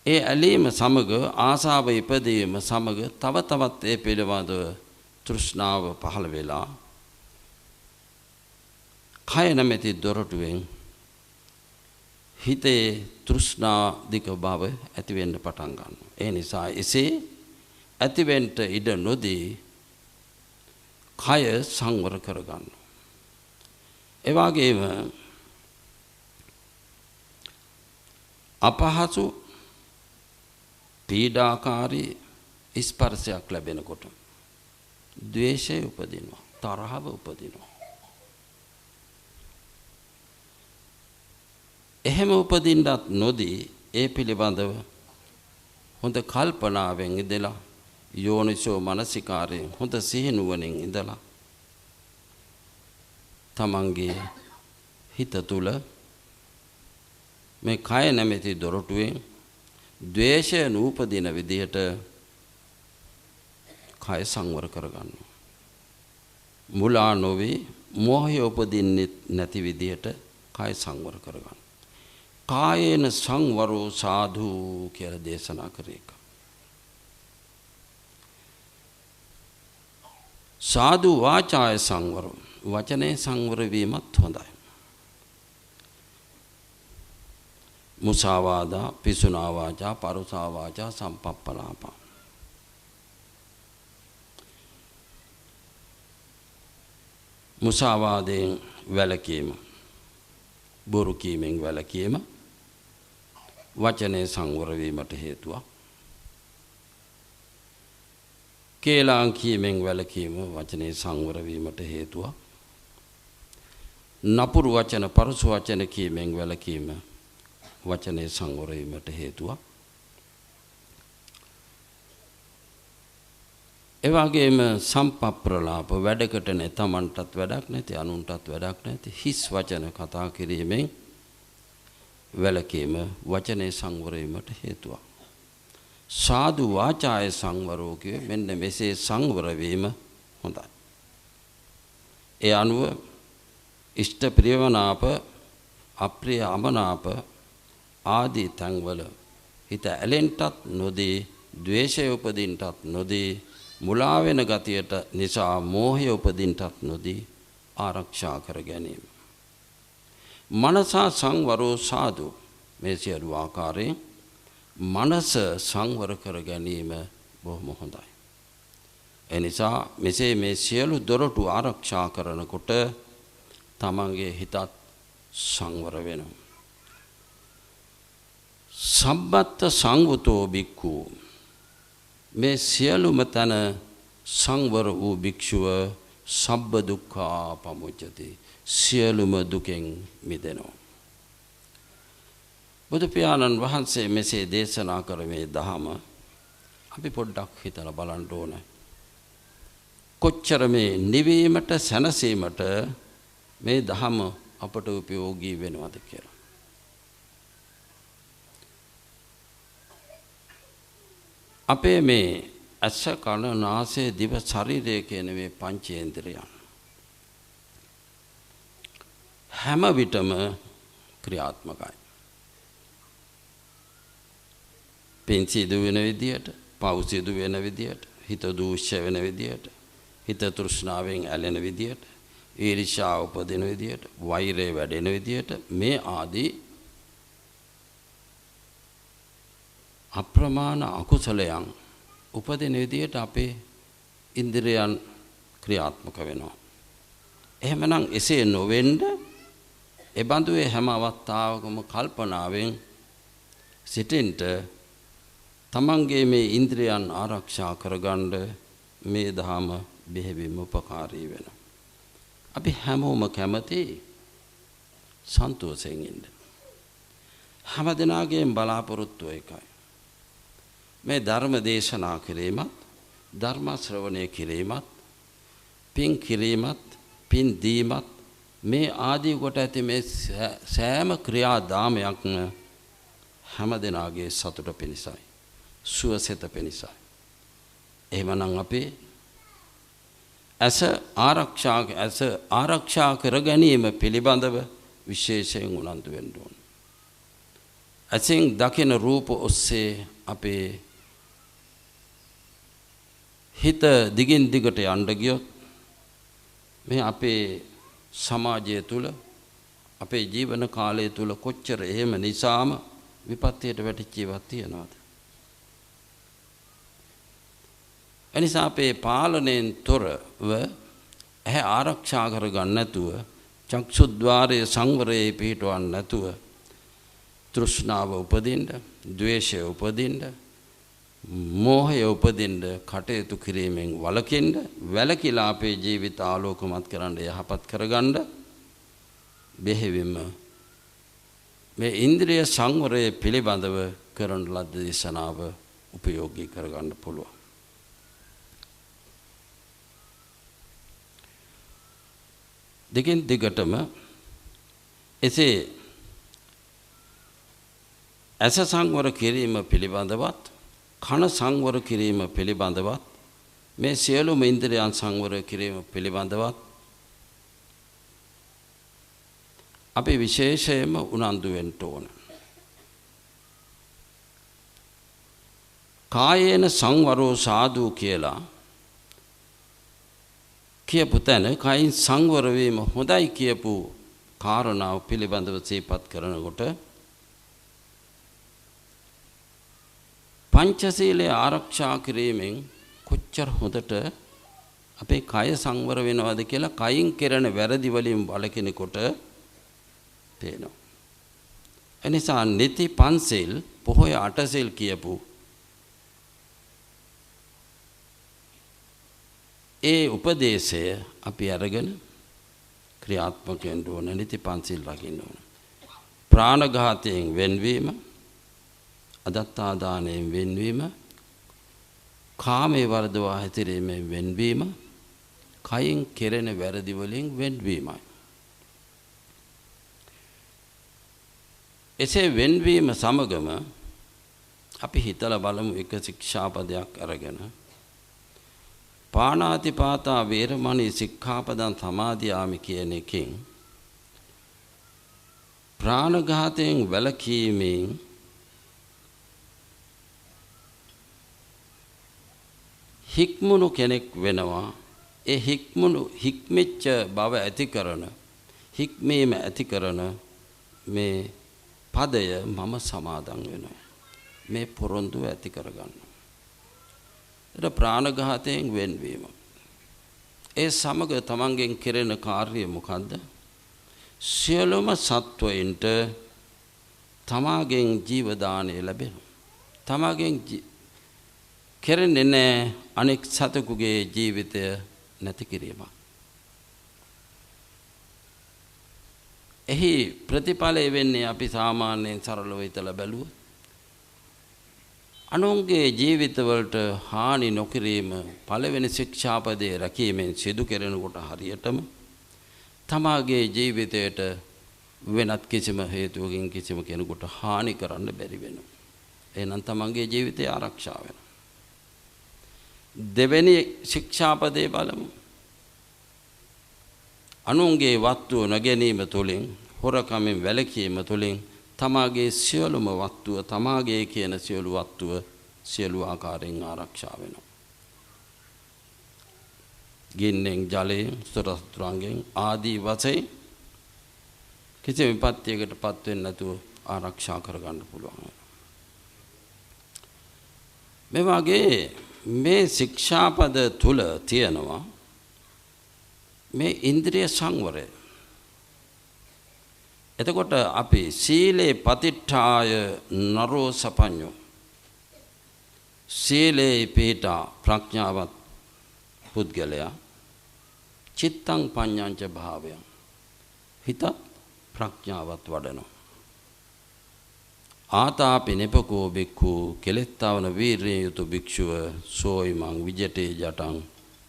ඒ ඇලීම සමග ආසාව ඉපදීම සමග තව තවත් ඒ පිළිබඳව තෘෂ්ණාව පහළ වෙලා කය නැමැති දොරටුවෙන් හිතේ තෘෂ්ණා දික බව ඇති වෙන්න පටන් ගන්නවා. ඒ නිසා එසේ ඇතිවෙන්න ඉඩ නොදී කය සංවර කරගන්නවා. ඒ වගේම අපහසු පීඩාකාරී ස්පර්ශයක් ලැබෙනකොට ද්වේෂය උපදිනවා, තරහව උපදිනවා. එහෙම උපදින්නත් නොදී ඒ පිළිබඳව හොඳ කල්පනාවෙන් ඉඳලා යෝනිසෝ මනසිකාරයෙන් හොඳ සිහිනුවණින් ඉඳලා තමන්ගේ හිත තුල මේ කය නැමැති දොරටුවෙන් ද්වේෂය නූපදින විදිහට කය සංවර කරගන්න. මුලා නොවේ මෝහය උපදින්නේ නැති විදිහට කය සංවර කරගන්න. කායේන සංවරෝ සාධු කියලා දේශනා කරේක. සාධු වාචාය සංවරෝ. වචනේ සංවර වීමත් හොඳයි. මුසාවාදා, පිසුනා වාචා, පරුසා වාචා, සම්පප්පලාපා. මුසාවාදයෙන් වැළකීම, බොරු කීමෙන් වැළකීම වචනේ සංවර වීමට හේතුවක්. කේලාම් කීමෙන් වැළකීම වචනේ සංවර වීමට හේතුවක්. නපුරු වචන, පරුස වචන කීමෙන් වැළකීම වචනේ සංවර වීමට හේතුවක්. ඒ වගේම සම්පප්‍රලාප, වැඩකට නැ තමන්ටත් වැඩක් නැති, අනුන්ටත් වැඩක් නැති හිස් වචන කතා කිරීමෙන් වැළකීම වචනේ සංවර වීමට හේතුවක්. සාදු වාචාය සංවරෝ කියේ මෙන්න මෙසේ සංවර වීම හොඳයි. ඒ අනුව ඉෂ්ට ප්‍රියමනාප, අප්‍රිය අමනාප ආදී තන්වල හිත ඇලෙන්නටත් නොදී, ද්වේෂය උපදින්නටත් නොදී, මුලා වෙන ගතියට නිසා මෝහය උපදින්නටත් නොදී ආරක්ෂා කර ගැනීම. මනසා සංවරෝ සාදු. මේ සියලු ආකාරයෙන් මනස සංවර කර ගැනීම බොහොම හොඳයි. එනිසා මෙසේ මේ සියලු දොරටු ආරක්ෂා කරනකොට තමන්ගේ හිතත් සංවර වෙනවා. සම්බත්ත සංවතෝ බික්ඛු මේ සියලුම තන සංවර වූ භික්ෂුව සබ්බ දුක්ඛා පමුච්චති සියලුම දුකෙන් මිදෙනවා. බුදු පියාණන් වහන්සේ මෙසේ දේශනා කර මේ දහම අපි පොඩ්ඩක් හිතලා බලන්න ඕන. කොච්චර මේ නිවීමට සැනසීමට මේ දහම අපට උපයෝගී වෙනවද කියලා. අපේ මේ ඇස කන නාසය දිව ශරීරය කියන මේ පංචේන්ද්‍රයන් හැම විටම ක්‍රියාත්මකයි. පින් සිදු වෙන විදියට, පව් සිදු වෙන විදියට, හිත දූෂ්‍ය වෙන විදියට, හිත තෘෂ්ණාවෙන් ඇලෙන විදියට, ඊර්ෂ්‍යාව උපදින විදියට, වෛරය වැඩෙන විදියට මේ ආදී අප්‍රමාණ අකුසලයන් උපදින විදියට අපේ ඉන්ද්‍රියයන් ක්‍රියාත්මක වෙනවා. එහෙමනම් එසේ නොවෙන්න ඒ බඳුවේ හැම අවස්ථාවකම කල්පනාවෙන් සිටින්න තමන්ගේ මේ ඉන්ද්‍රියන් ආරක්ෂා කරගන්න මේ ධර්ම බෙහෙවින්ම උපකාරී වෙනවා. අපි හැමෝම කැමති සන්තෝෂයෙන් ඉන්න. හැම දිනාගේම බලාපොරොත්තුව එකයි. මේ ධර්ම දේශනා කිරීමත්, ධර්ම ශ්‍රවණය කිරීමත්, පින් කිරීමත්, පින් දීමත් මේ ආදී කොට ඇති මේ සෑම ක්‍රියාදාමයක්ම හැම දිනාගේ සතුට පිණිසයි, සුවසෙත පිණිසයි. එහෙමනම් අපි ඇස ආරක්ෂා කර ගැනීම පිළිබඳව විශේෂයෙන් උනන්දු වෙන්න ඕන. ඇසෙන් දකින රූප ඔස්සේ අපේ හිත දිගින් දිගට යන්න ගියොත් මේ අපේ සමාජය තුල අපේ ජීවන කාලය තුල කොච්චර එහෙම නිසාම විපත්තියට වැටිච්ච ඒවා තියනවාද? එනිසා අපේ පාලනයෙන් තොරව ඇහැ ආරක්ෂා කරගන්න නැතුව, චක්ෂුද්්වාරයේ සංවරයේ පිහිටවන්න නැතුව තෘෂ්ණාව උපදින්න, ද්වේෂය උපදින්න, මෝහය උපදින්න කටයුතු කිරීමෙන් වළකින්න, වැළකීලා අපේ ජීවිත ආලෝකමත් කරන්න, යහපත් කරගන්න බෙහෙවින්ම මේ ඉන්ද්‍රිය සංවරය පිළිබඳව කරන ලද දේශනාව උපයෝගී කරගන්න පුළුවන්. දෙකින් දිගටම එසේ ඇස සංවර කිරීම පිළිබඳවත්, කන සංවර කිරීම පිළිබඳවත්, මේ සියලුම ඉන්ද්‍රියන් සංවර කිරීම පිළිබඳවත් අපි විශේෂයෙන්ම උනන්දු වෙන්න ඕන. කායේන සංවරෝ සාදු කියලා කියපු තැන කයින් සංවර වීම හොඳයි කියපු කාරණාව පිළිබඳව සිහිපත් කරනකොට පංචශීලය ආරක්ෂා කිරීමෙන් කොච්චර හොඳට අපේ කය සංවර වෙනවද කියලා කයින් කෙරෙන වැරදි වලින් වළකිනකොට පේනවා. එනිසා නිති පන්සිල්, පොහොය අටසිල් කියපු ඒ උපදේශය අපි අරගෙන ක්‍රියාත්මක වෙන්න ඕන. නිති පන්සිල් රකින්න ඕන. ප්‍රාණඝාතයෙන් වෙන්වීම, අදත්තා දානයෙන් වෙන්වීම, කාමයේ වර්ධවා හැසිරීමෙන් වෙන්වීම, කයින් කෙරෙන වැරදි වලින් වෙන්වීමයි. එසේ වෙන්වීම සමගම අපි හිතලා බලමු එක ශික්ෂාපදයක් අරගෙන පාණාතිපාතා වේරමණී සික්ඛාපදං සමාදියාමි කියන එකෙන් ප්‍රාණඝාතයෙන් වැළකීමෙන් හික්මුණු කෙනෙක් වෙනවා. ඒ හික්මෙච්ච බව ඇති කරන, හික්මීම ඇති කරන මේ පදය මම සමාදන් වෙනවා. මේ පොරොන්දුව ඇති කරගන්න. ඒක ප්‍රාණඝාතයෙන් වෙන්වීම. ඒ සමග තමන්ගෙන් කෙරෙන කාර්යය මොකද්ද? සියලුම සත්වයින්ට තමාගෙන් ජීව දාණය ලැබෙනවා. තමාගෙන් කෙරෙන්නේ නැහැ අනෙක් සතෙකුගේ ජීවිතය නැති කිරීමක්. එහි ප්‍රතිඵලය වෙන්නේ අපි සාමාන්‍යයෙන් සරලව හිතලා බැලුවොත් අනුන්ගේ ජීවිතවලට හානි නොකිරීම පළවෙනි ශික්ෂාපදයේ රැකීමෙන් සිදු කෙරෙනකොට හරියටම තමාගේ ජීවිතයට වෙනත් කිසිම හේතුවකින් කිසිම කෙනෙකුට හානි කරන්න බැරි වෙනවා. එහෙනම් තමන්ගේ ජීවිතය ආරක්ෂා වෙනවා. දෙවෙනි ශික්ෂාපදයේ බලමු. අනුන්ගේ වස්තුව නොගැනීම තුළින් හොරකමින් වැළකීම තුළින් තමාගේ සියලුම වස්තුව තමාගේ කියන සියලු වස්තුව සියලු ආකාරයෙන් ආරක්ෂා වෙනවා. ගින්නෙන් ජලයෙන් සතරස්ත්‍රාංගෙන් ආදී වශයෙන් කිසි විපත්තියකටපත් වෙන්නේ නැතුව ආරක්ෂා කරගන්න පුළුවන්. මේ වගේ මේ ශික්ෂාපද තුල තියෙනවා මේ ඉන්ද්‍රිය සංවරය. එතකොට අපි සීලේ පතිට්ඨාය නරෝ සපඤ්ඤෝ සීලේ පිහිටා ප්‍රඥාවත් පුද්ගලයා චිත්තං පඤ්ඤංච භාවයං හිත ප්‍රඥාවත් වඩනවා. ආතාපි නෙපකෝ බික්ඛු කෙලෙත්තවන වීරිය යුතු භික්ෂුව සෝයිමං විජටේ ජටං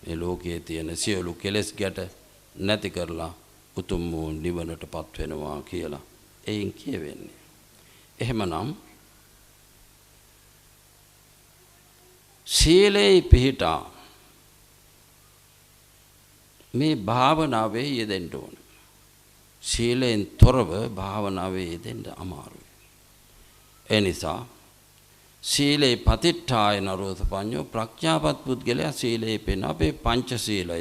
මේ ලෝකයේ තියෙන සියලු කෙලෙස් ගැට නැති කරලා උතුම් වූ නිවනටපත් වෙනවා කියලා එයින් කියවෙන්නේ. එහෙමනම් සීලේ පිහිටා මේ භාවනාවේ යෙදෙන්න ඕන. සීලෙන් තොරව භාවනාවේ යෙදෙන්න අමාරුයි. ඒ නිසා සීලේ පතිට්ඨාය නරෝසපඤ්ඤෝ ප්‍රඥාපත් පුද්ගලයා සීලේ පෙන අපේ පංචශීලය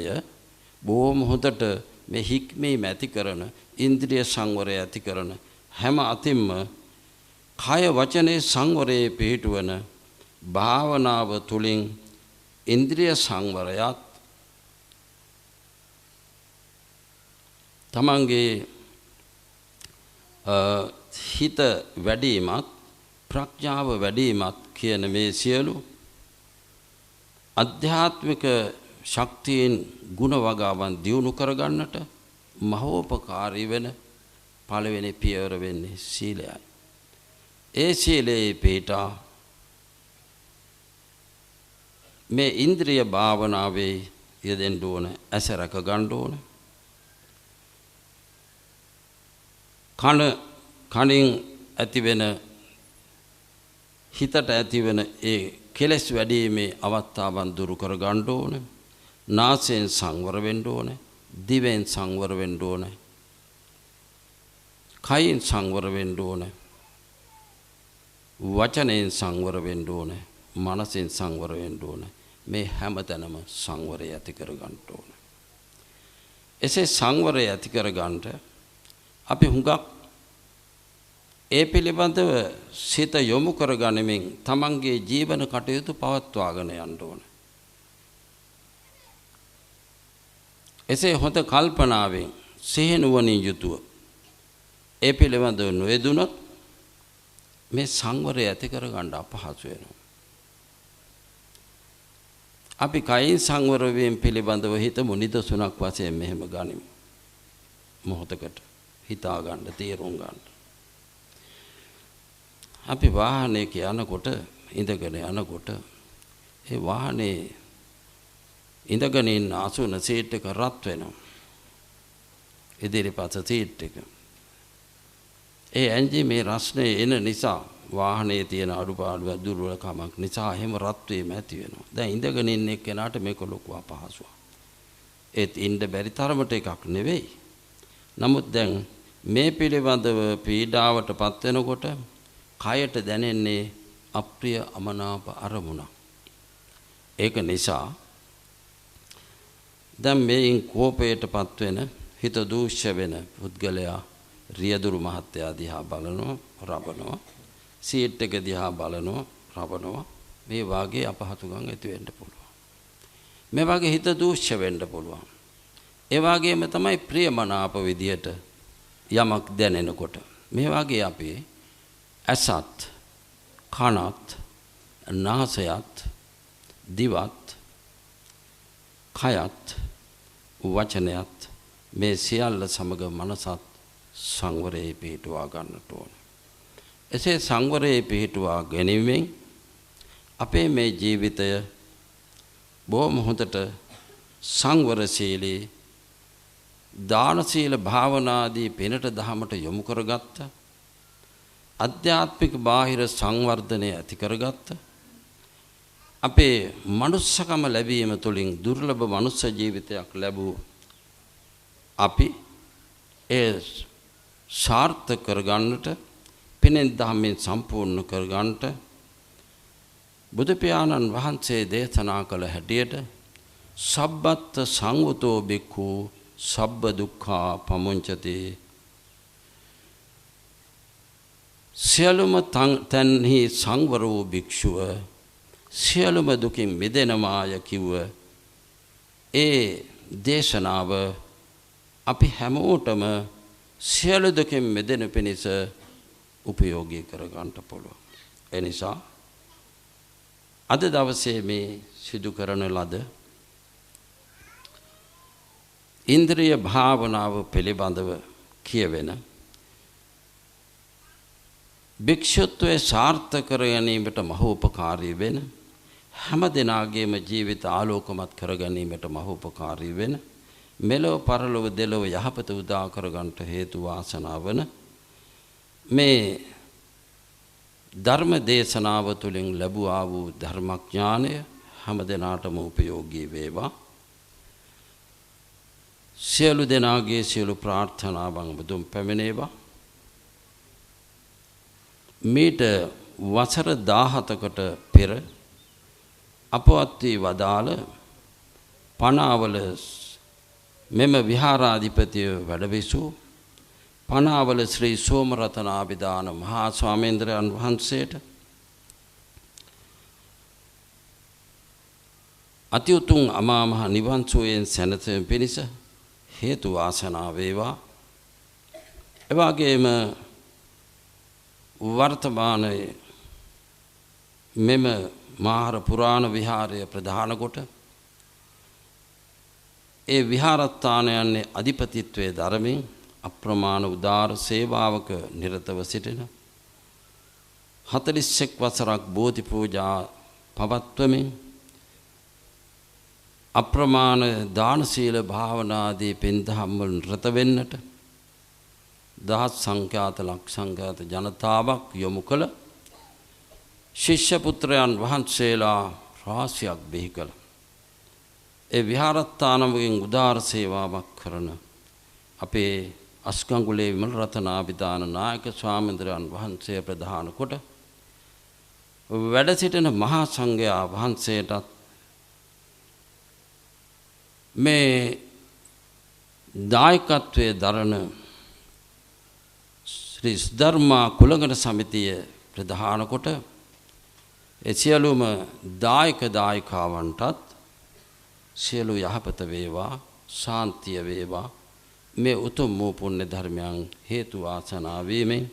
බොහොම හොඳට මේ හික්මේ ඇති කරන ඉන්ද්‍රිය සංවරය ඇති කරන හැම අතින්ම කය වචනේ සංවරයේ පිහිටුවන භාවනාව තුළින් ඉන්ද්‍රිය සංවරයත් තමන්ගේ හිත වැඩිමත් ප්‍රඥාව වැඩිමත් කියන මේ සියලු ආධ්‍යාත්මික ශක්තියෙන් ගුණ වගාවන් දියුණු කරගන්නට මහෝපකාරී වෙන පළවෙනි පියවර වෙන්නේ සීලයයි. ඒ සීලේ පිහිටා මේ ඉන්ද්‍රිය භාවනාවේ යෙදෙන්න ඕන, ඇස රැක ගන්න ඕන. කනින් ඇතිවෙන හිතට ඇතිවෙන ඒ කෙලෙස් වැඩිීමේ අවස්ථාවන් දුරු කර ගන්න ඕන. නාසයෙන් සංවර වෙන්න ඕන. දිවෙන් සංවර වෙන්න ඕන. කයින් සංවර වෙන්න ඕන. වචනයෙන් සංවර වෙන්න ඕන. මනසෙන් සංවර වෙන්න ඕන. මේ හැමතැනම සංවරය ඇති කර ගන්න ඕන. එසේ සංවරය ඇති කර ගන්නට අපි හුඟක් ඒ පිළිබඳව සිත යොමු කරගනිමින් තමන්ගේ ජීවන කටයුතු පවත්වාගෙන යන්න ඕන. එසේ හොඳ කල්පනාවෙන් සිහිනුවණින් යුතුව ඒ පිළිබඳව නොයදුනොත් මේ සංවරය ඇති කරගන්න අපහසු වෙනවා. අපි කයින් සංවර වීම පිළිබඳව හිතමු නිදසුනක් වශයෙන් මෙහෙම ගනිමු. මොහොතකට හිතා ගන්න, තේරුම් ගන්න. අපි වාහනයක යනකොට ඉඳගෙන යනකොට ඒ වාහනේ ඉඳගෙන ඉන්න ආසන සීට් එක රත් වෙනවා. ඉදිරිපස සීට් එක. ඒ එන්ජිමේ රස්නේ එන නිසා වාහනේ තියෙන අඩුපාඩු දුර්වලකමක් නිසා එහෙම රත් වීම ඇති වෙනවා. දැන් ඉඳගෙන ඉන්න එක්කෙනාට මේක ලොකු අපහසුවක්. ඒත් ඉන්න බැරි තරමට එකක් නෙවෙයි. නමුත් දැන් මේ පිළිබඳව පීඩාවටපත් වෙනකොට කයට දැනෙන්නේ අප්‍රිය අමනාප අරමුණක්. ඒක නිසා දැන් මේන් කෝපයටපත් වෙන හිත දූෂ්‍ය වෙන පුද්ගලයා රියදුරු මහත්තයා දිහා බලනවා, රබනවා. සීට් එක දිහා බලනවා, රබනවා. මේ වාගේ අපහසුකම් ඇති වෙන්න පුළුවන්. මේ වාගේ හිත දූෂ්‍ය වෙන්න පුළුවන්. ඒ වගේම තමයි ප්‍රියමනාප විදියට යමක් දැනෙනකොට මේ වාගේ අපේ ඇසත් කනත් නාසයත් දිවත් කයත් වචනයත් මේ සියල්ල සමග මනසත් සංවරයේ පිහිටුවා ගන්නට ඕන. එසේ සංවරයේ පිහිටුවා ගැනීමෙන් අපේ මේ ජීවිතය බොහොම හොඳට සංවරශීලී දාන සීල භාවනාදී පිනට දහමට යොමු කරගත්ත අධ්‍යාත්මික බාහිර සංවර්ධනය ඇති කරගත්ත අපේ මනුස්සකම ලැබීම තුළින් දුර්ලභ මනුස්ස ජීවිතයක් ලැබූ අපි ඒ සාර්ථක කරගන්නට පිනෙන් දහමෙන් සම්පූර්ණ කරගන්නට බුදු පියාණන් වහන්සේ දේශනා කළ හැටියට සබ්බත් සංවතෝ බික්ඛු සබ්බ දුක්ඛා පමුංචති සියලුම තන්හි සංවර වූ භික්ෂුව සියලුම දුකින් මිදෙනමාය කිව්ව ඒ දේශනාව අපි හැමෝටම සියලු දුකින් මිදෙන පිණිස උපයෝගී කර ගන්නට පුළුවන්. ඒ නිසා අද දවසේ මේ සිදු කරන ලද ඉන්ද්‍රිය භාවනාව පිළිබඳව කියවෙන භික්ෂුත්වයේ සාර්ථක කර ගැනීමට මහෝපකාරී වෙන හැම දිනාගේම ජීවිත ආලෝකමත් කර ගැනීමට මහෝපකාරී වෙන මෙලොව පරලොව දෙලොව යහපත උදා කර ගන්නට හේතු වාසනා වන මේ ධර්ම දේශනාව තුළින් ලැබුවා වූ ධර්මඥානය හැම දිනාටම උපයෝගී වේවා. සියලු දෙනාගේ සියලු ප්‍රාර්ථනාවන් බුදුන් පැමිණේවා. මීට වසර 17කට පෙර අපවත් වී වදාළ පනාවල මෙම විහාරාධිපතිය වැඩවිසූ පනාවල ශ්‍රී සෝමරතනාභිදාන මහා ස්වාමීන්ද්‍රයන් වහන්සේට අති උතුම් අමා මහ නිවන් සුවයෙන් සැනසීම පිණිස හේතු වාසනා වේවා. එවාගේම වර්තමානයේ මෙම මහර පුරාණ විහාරය ප්‍රධාන කොට ඒ විහාරස්ථානයන්ගේ අධිපතිත්වයේ ධර්මයෙන් අප්‍රමාණ උදාර සේවාවක නිරතව සිටින 41 වසරක් බෝධි පූජා පවත්වමින් අප්‍රමාණ දාන සීල භාවනාදී පින්දහම් වල රත වෙන්නට දහස් සංඛ්‍යාත ලක්ෂ සංඛ්‍යාත ජනතාවක් යොමු කළ ශිෂ්‍ය පුත්‍රයන් වහන්සේලා රාශියක් බිහි කළ ඒ විහාරස්ථානවලින් උදාර සේවාවක් කරන අපේ අස්ගංගුලේ විමල රතනාභිදාන නායක ස්වාමීන්ද්‍රයන් වහන්සේ ප්‍රධාන කොට වැඩ සිටින මහා සංඝයා වහන්සේටත් මේ දායකත්වයේ දරන ශ්‍රී ධර්මා කුලගණ සමිතිය ප්‍රධාන කොට ඒ සියලුම දායක දායිකාවන්ටත් සියලු යහපත වේවා ශාන්තිය වේවා මේ උතුම් වූ පුණ්‍ය ධර්මයන් හේතු වාසනා වීමෙන්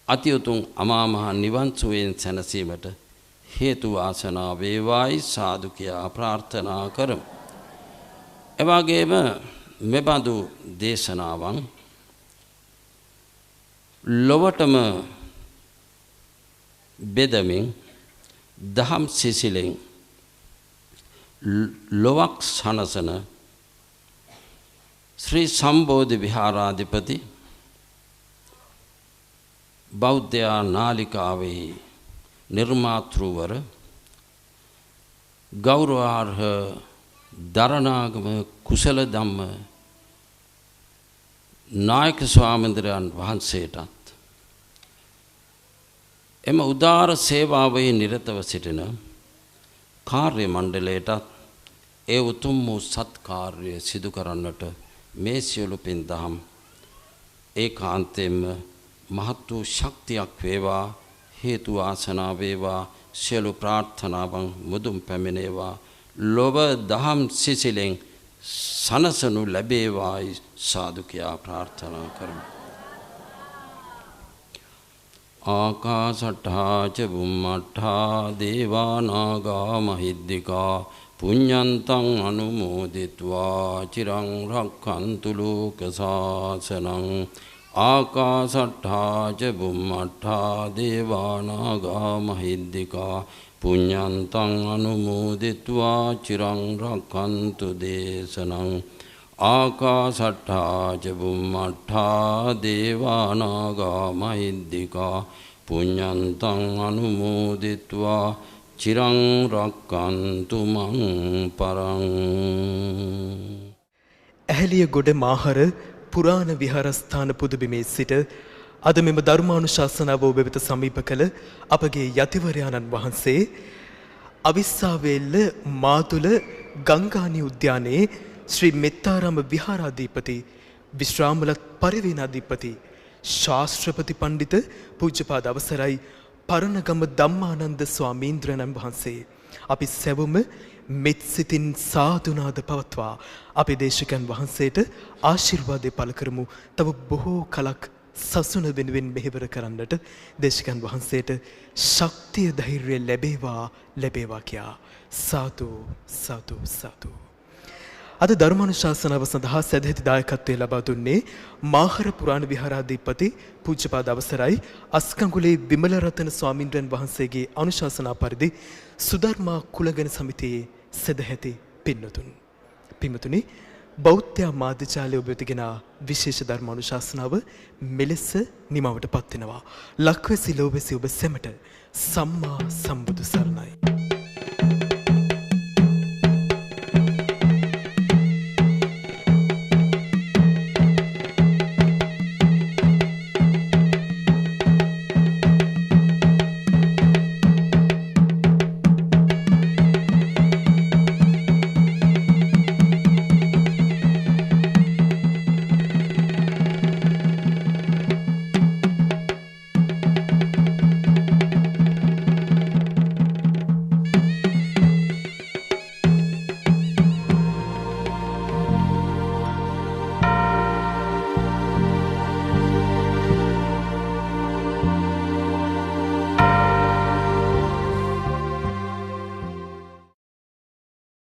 අති උතුම් අමා මහ නිවන් සුවයෙන් සැනසීමට හේතු වාසනා වේවායි සාදු කියා ප්‍රාර්ථනා කරමු. එවාගේම මෙබඳු දේශනාවන් ලොවටම බෙදමින් දහම් සිසිලෙන් ලොවක් සනසන ශ්‍රී සම්බෝධි විහාරාධිපති බෞද්ධ නාලිකාවේ නිර්මාතෘවර ගෞරවාර්හ දරණාගම කුසල ධම්ම නායක ස්වාමීන්ද්‍රයන් වහන්සේටත් එම උදාර සේවාවේ නිරතව සිටින කාර්ය මණ්ඩලයටත් ඒ උතුම් වූ සත්කාර්ය සිදු කරන්නට මේ සියලු පින්දහම් ඒකාන්තයෙන්ම මහත් වූ ශක්තියක් වේවා හේතු වාසනා වේවා සියලු ප්‍රාර්ථනාවන් මුදුන් පැමිණේවා ලොව දහම් සිසිලෙන් සනසනු ලැබේවායි සාදු කියා ප්‍රාර්ථනා කරමු. ආකාසට්ඨා ච බුම්මට්ඨා දේවා නාග මහිද්దికා පුඤ්ඤන්තං අනුමෝදිත्वा චිරං රක්ඛන්තු ලෝක සාසනං. ආකාසට්ඨා ච බුම්මට්ඨා දේවා නාග මහිද්దికා පුඤ්ඤන්තං අනුමෝදිත्वा චිරං රක්ඛන්තු දේශනං. ආකාසට්ඨා ච බුම්මට්ඨා දේවා නාග මහිද්దికා පුඤ්ඤන්තං අනුමෝදිත्वा චිරං රක්ඛන්තු මං පරං. ඇහැලියගොඩ මාහර පුරාණ විහාරස්ථාන පුදුබිමේ සිට අද මෙම ධර්මානුශාසනාව ඔබ වෙත සමීප කළ අපගේ යතිවරයාණන් වහන්සේ අවිස්සාවේල්ල මාතුල ගංගානි උද්‍යානයේ ශ්‍රී මෙත්තාරාම විහාරාධිපති විශ්‍රාමලත් පරිවේනාධිපති ශාස්ත්‍රපති පණ්ඩිත පූජ්‍යපාද අවසරයි පරණගම ධම්මානන්ද ස්වාමීන්ද්‍රයන්න් වහන්සේ. අපි සැවොම මෙත් සිතින් සාදුනාද පවත්වා අපේ දේශකයන් වහන්සේට ආශිර්වාදය පළ කරමු. තව බොහෝ කලක් සසුන වෙනුවෙන් මෙහෙවර කරන්නට දේශකයන් වහන්සේට ශක්තිය ධෛර්යය ලැබේවා කියා සාදු සාදු සාදු. අද ධර්මානුශාසනාව සඳහා සදැහැති දායකත්වයේ ලබා දුන්නේ මාහර පුරාණ විහාරාධිපති පූජ්‍යපාද අවසරයි අස්කංගුලේ විමලරතන ස්වාමින්ද්‍රයන් වහන්සේගේ අනුශාසනා පරිදි සුධර්මා කුලගණ සමිතියේ සදැහැති පින්වතුන්. පින්වතුනි, බෞද්ධ මාධ්‍යාලය ඔබ වෙතගෙන විශේෂ ධර්මානුශාසනාව මෙලෙස නිමවට පත් වෙනවා. ලක්වැසි ලෝවැසි ඔබ සැමට සම්මා සම්බුදු සරණයි.